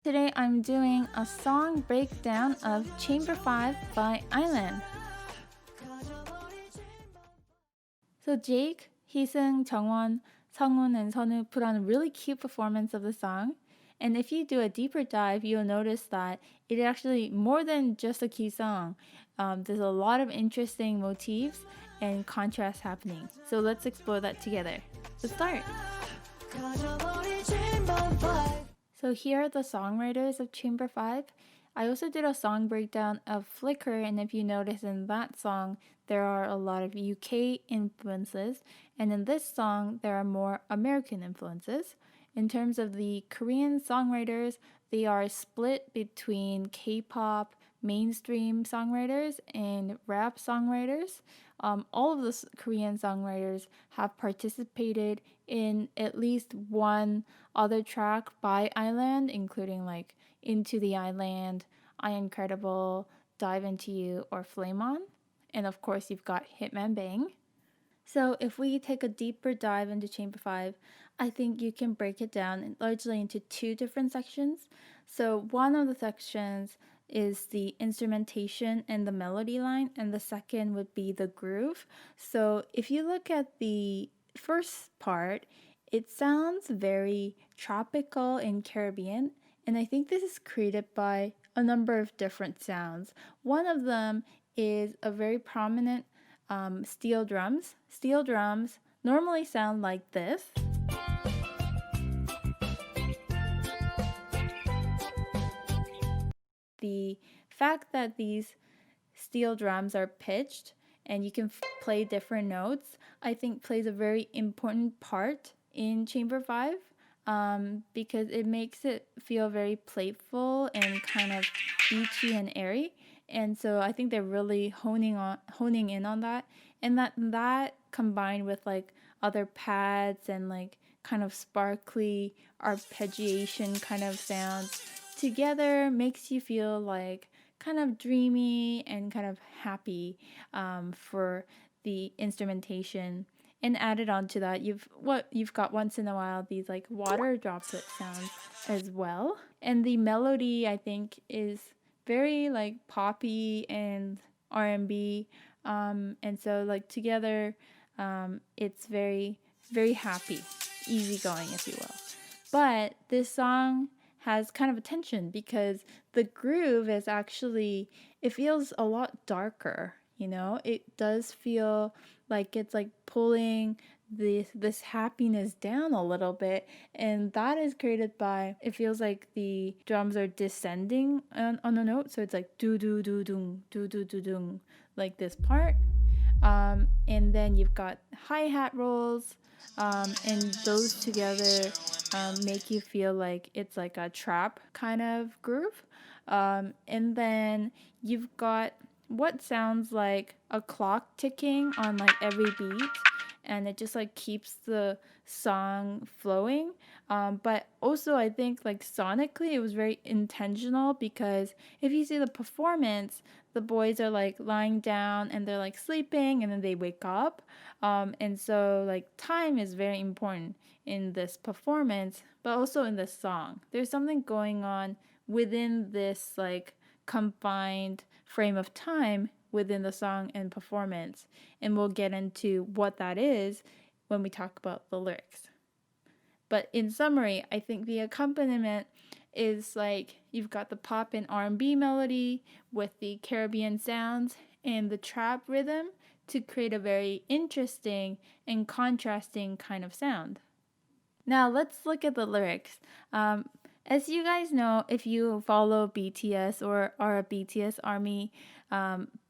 Today I'm doing a song breakdown of Chamber 5 by I-LAND. So Jake, Heeseung, Jungwon, Sunghoon, and Sunoo put on a really cute performance of the song. And if you do a deeper dive, you'll notice that it is actually more than just a cute song. There's a lot of interesting motifs and contrast happening. So let's explore that together. Let's start! So here are the songwriters of Chamber 5. I also did a song breakdown of Flicker, and if you notice in that song, there are a lot of UK influences, and in this song, there are more American influences. In terms of the Korean songwriters, they are split between K-pop, mainstream songwriters, and rap songwriters. All of the Korean songwriters have participated in at least one other track by I-LAND, including like Into the I-LAND, I Am Credible, Dive Into You, or Flame On. And of course, you've got Hitmanbang. So if we take a deeper dive into Chamber 5, I think you can break it down largely into two different sections. So one of the sections is the instrumentation and the melody line, and the second would be the groove. So if you look at the first part, it sounds very tropical and Caribbean, and I think this is created by a number of different sounds. One of them is a very prominent steel drums. Steel drums normally sound like this. The fact that these steel drums are pitched and you can play different notes, I think plays a very important part in Chamber 5 because it makes it feel very playful and kind of beachy and airy. And so I think they're really honing in on that, and that combined with like other pads and like kind of sparkly arpeggiation kind of sounds together makes you feel like kind of dreamy and kind of happy for the instrumentation. And added on to that, you've got once in a while these like water droplet sounds as well. And the melody, I think, is very like poppy and R&B, and so like together, it's very very happy, easygoing, if you will. But this song has kind of a tension because the groove is actually, it feels a lot darker, you know? It does feel like it's like pulling this happiness down a little bit, and that is created by, it feels like the drums are descending on a note, so it's like do do do dung do do do dung, like this part, and then you've got hi-hat rolls, and those together make you feel like it's like a trap kind of groove, and then you've got what sounds like a clock ticking on like every beat, and it just like keeps the song flowing, but also I think like sonically it was very intentional, because if you see the performance, the boys are like lying down and they're like sleeping and then they wake up, and so like time is very important in this performance, but also in this song. There's something going on within this like confined frame of time within the song and performance, and we'll get into what that is when we talk about the lyrics. But in summary, I think the accompaniment is like you've got the pop and R&B melody with the Caribbean sounds and the trap rhythm to create a very interesting and contrasting kind of sound. Now let's look at the lyrics. As you guys know, if you follow BTS or are a BTS army,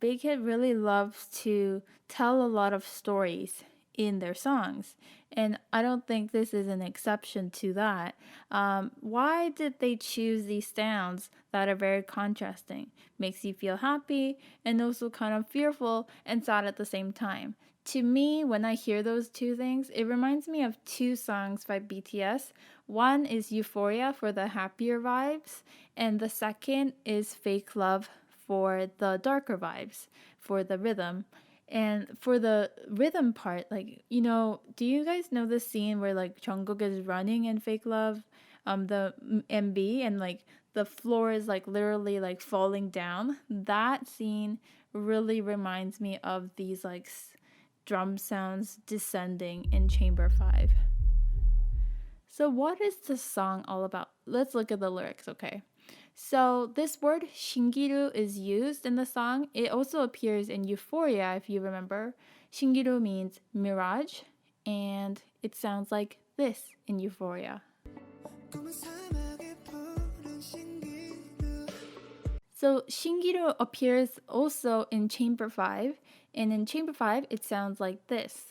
Big Hit really loves to tell a lot of stories in their songs, and I don't think this is an exception to that. Why did they choose these sounds that are very contrasting? Makes you feel happy and also kind of fearful and sad at the same time. To me, when I hear those two things, it reminds me of two songs by BTS. One is Euphoria for the happier vibes, and the second is Fake Love for the darker vibes, for the rhythm. And for the rhythm part, like, you know, do you guys know the scene where like Jungkook is running in Fake Love, the MB, and like the floor is like literally like falling down. That scene really reminds me of these like drum sounds descending in Chamber 5. So what is the song all about? Let's look at the lyrics, okay? So this word 신기루 is used in the song. It also appears in Euphoria, if you remember. 신기루 means mirage, and it sounds like this in Euphoria. So 신기루 appears also in Chamber 5, and in Chamber 5 it sounds like this.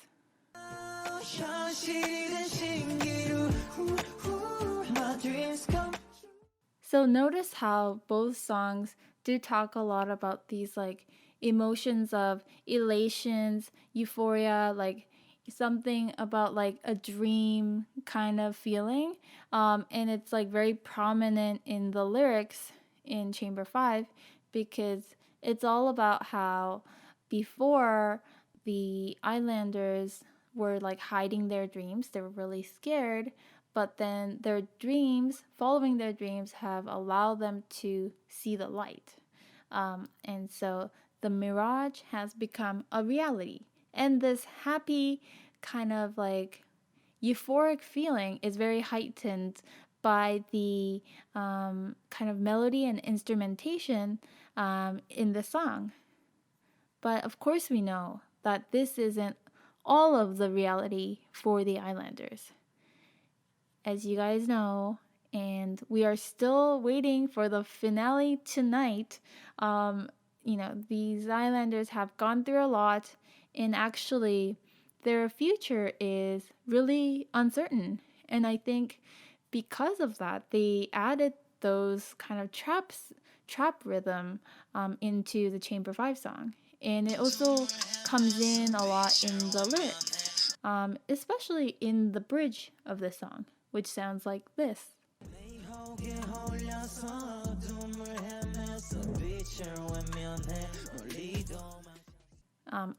So notice how both songs do talk a lot about these like emotions of elations, euphoria, like something about like a dream kind of feeling. And it's like very prominent in the lyrics in Chamber 5 because it's all about how before the islanders were like hiding their dreams, they were really scared, but then their dreams, following their dreams, have allowed them to see the light. And so the mirage has become a reality. And this happy kind of like euphoric feeling is very heightened by the kind of melody and instrumentation in the song. But of course we know that this isn't all of the reality for the islanders. As you guys know, and we are still waiting for the finale tonight. These islanders have gone through a lot, and actually their future is really uncertain. And I think because of that, they added those kind of trap rhythm into the Chamber 5 song. And it also comes in a lot in the lyrics, especially in the bridge of the song, which sounds like this.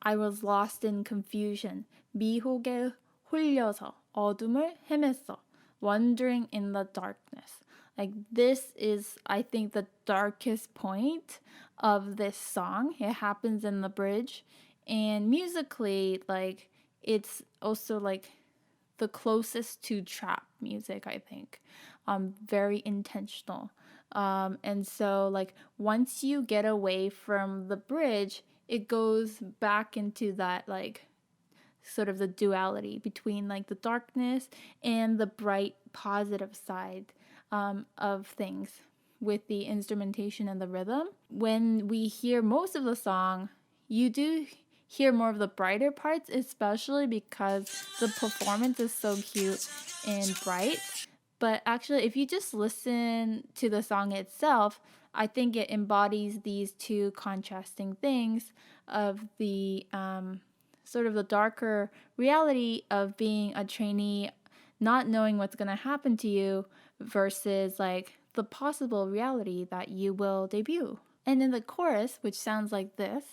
I was lost in confusion. 미혹에 홀려서 어둠을 헤맸어. Wandering in the darkness. Like this is, I think, the darkest point of this song. It happens in the bridge. And musically, like, it's also like the closest to trap music, I think. Very intentional. And so like once you get away from the bridge, it goes back into that like sort of the duality between like the darkness and the bright positive side of things with the instrumentation and the rhythm. When we hear most of the song, you do hear more of the brighter parts, especially because the performance is so cute and bright. But actually, if you just listen to the song itself, I think it embodies these two contrasting things of the sort of the darker reality of being a trainee, not knowing what's going to happen to you, versus like the possible reality that you will debut. And in the chorus, which sounds like this,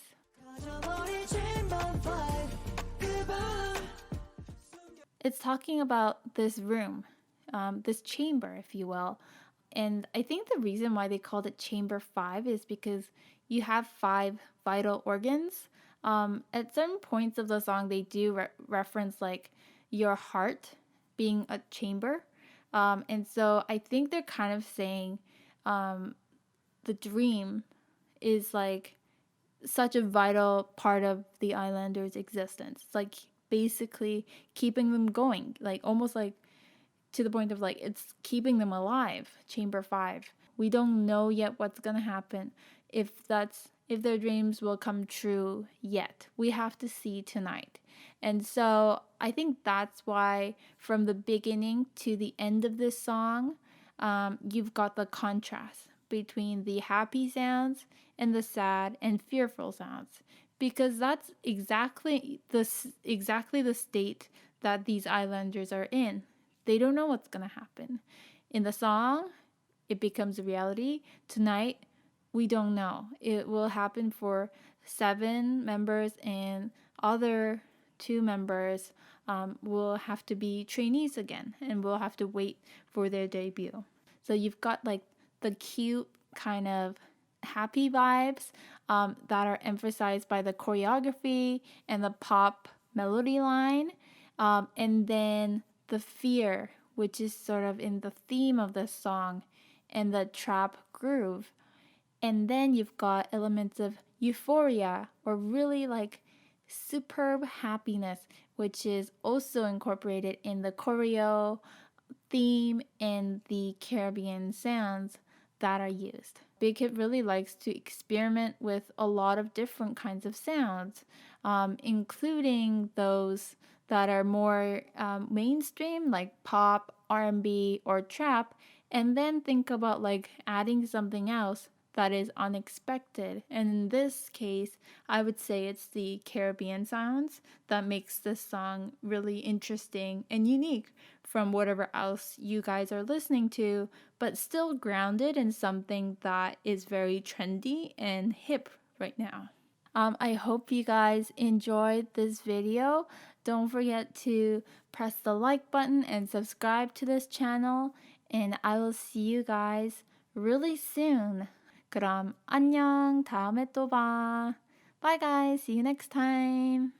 it's talking about this room, this chamber, if you will. And I think the reason why they called it Chamber 5 is because you have 5 vital organs. At certain points of the song, they do reference like your heart being a chamber. And so I think they're kind of saying the dream is like such a vital part of the islanders' existence. It's like basically keeping them going, like almost like to the point of like it's keeping them alive. Chamber 5. We don't know yet what's gonna happen, if their dreams will come true yet. We have to see tonight. And so I think that's why from the beginning to the end of this song, you've got the contrast between the happy sounds and the sad and fearful sounds, because that's exactly the state that these islanders are in. They don't know what's gonna happen. In the song, it becomes a reality. Tonight, we don't know. It will happen for 7 members, and other 2 members will have to be trainees again, and will have to wait for their debut. So you've got like the cute kind of happy vibes that are emphasized by the choreography and the pop melody line, and then the fear, which is sort of in the theme of the song, and the trap groove. And then you've got elements of euphoria, or really like superb happiness, which is also incorporated in the choreo theme and the Caribbean sounds that are used. Big Hit really likes to experiment with a lot of different kinds of sounds, including those that are more mainstream, like pop, R&B, or trap, and then think about like adding something else that is unexpected. And in this case, I would say it's the Caribbean sounds that makes this song really interesting and unique from whatever else you guys are listening to, but still grounded in something that is very trendy and hip right now. I hope you guys enjoyed this video. Don't forget to press the like button and subscribe to this channel, and I will see you guys really soon. 그럼 안녕, 다음에 또 봐. Bye guys, see you next time.